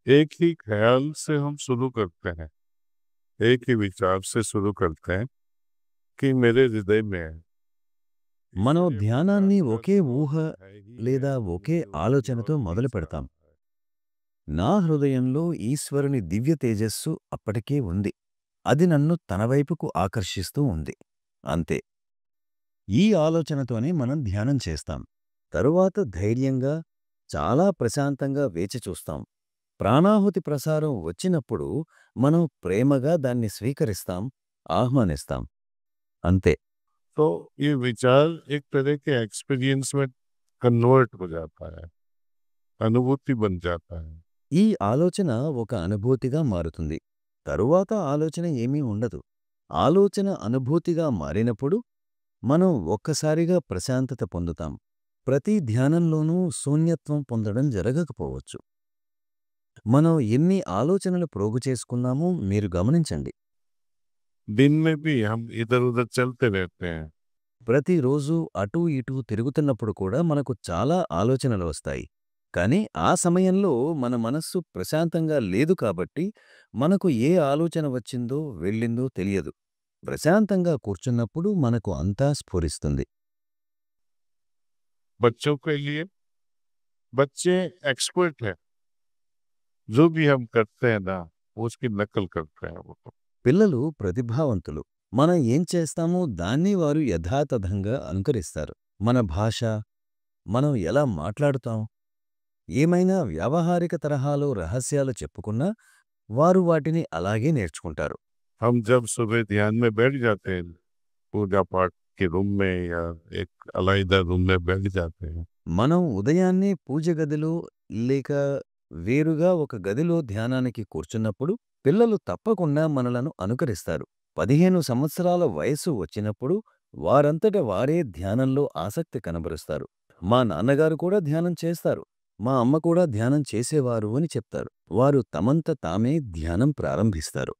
एक ही ख्याल से हम शुरू करते हैं, एक ही विचार से शुरू करते हैं कि मेरे हृदय में है। మనం इसलिए विचार ధ్యానాన్ని का ఒకే ఊహ स्वाद है ही है లేదా ఒకే अनुभूतियों की ఆలోచనతో और మొదలు विचार పెడతాం. है। నా హృదయంలో ఈశ్వరుని దివ్య తేజస్సు అప్పటికే ఉంది. అది నన్ను తన వైపుకు ఆకర్షిస్తూ ఉంది. అంతే. ఈ ఆలోచనతోనే మనం ధ్యానం చేస్తాం. తరువాత ధైర్యంగా, చాలా ప్రశాంతంగా వేచి చూస్తాం. ప్రాణాహుతి ప్రసారం వచ్చినప్పుడు మనం ప్రేమగా దాన్ని స్వీకరిస్తాం, ఆహ్వానిస్తాం. అంతే. तो ये विचार एक तरह के एक्सपीरियंस में कन्वर्ट हो जाता है, अनुभूति बन जाता है। ఈ ఆలోచన ఒక అనుభూతిగా మారుతుంది. తరువాత ఆలోచన ఏమీ ఉండదు. ఆలోచన అనుభూతిగా మారినప్పుడు మనం ఒక్కసారిగా ప్రశాంతత పొందుతాం. ప్రతి ధ్యానంలోనూ శూన్యత్వం పొందడం జరగకపోవచ్చు. మనం ఎన్ని ఆలోచనలు ప్రోగు చేసుకున్నామో మీరు గమనించండి. दिन में भी हम इधर-उधर चलते रहते हैं। ప్రతిరోజు అటూ ఇటూ తిరుగుతున్నప్పుడు కూడా మనకు చాలా ఆలోచనలు వస్తాయి. కానీ ఆ సమయంలో మన మనస్సు ప్రశాంతంగా లేదు కాబట్టి మనకు ఏ ఆలోచన వచ్చిందో వెళ్ళిందో తెలియదు. ప్రశాంతంగా కూర్చున్నప్పుడు మనకు అంతా స్ఫురిస్తుంది. बच्चों के लिए बच्चे एक्सपर्ट हैं, जो भी हम करते हैं ना, वो उसकी नकल करते हैं वो तो। పిల్లలు ప్రతిభావంతులు. మనం ఏం చేస్తామో దాన్ని వారు యథాతథంగా అనుకరిస్తారు. మన భాష, మనం ఎలా మాట్లాడుతాం, ఏమైనా వ్యావహారిక తరహాలో రహస్యాలు చెప్పుకున్నా వారు వాటిని అలాగే నేర్చుకుంటారు. हम जब सुबह ध्यान में बैठ जाते हैं, पूजा पाठ के रूम में या एक अलग-अलग रूम में बैठ जाते हैं, మనం ఉదయాన్నే పూజ గదిలో లేక వేరుగా ఒక గదిలో ధ్యానానికి కూర్చున్నప్పుడు పిల్లలు తప్పకుండా మనలను అనుకరిస్తారు. 15 సంవత్సరాల వయస్సు వచ్చినప్పుడు వారంతట వారే ధ్యానంలో ఆసక్తి కనబరుస్తారు. మా నాన్నగారు కూడా ధ్యానం చేస్తారు, మా అమ్మ కూడా ధ్యానం చేసేవారు అని చెప్తారు. వారు తమంత తామే ధ్యానం ప్రారంభిస్తారు.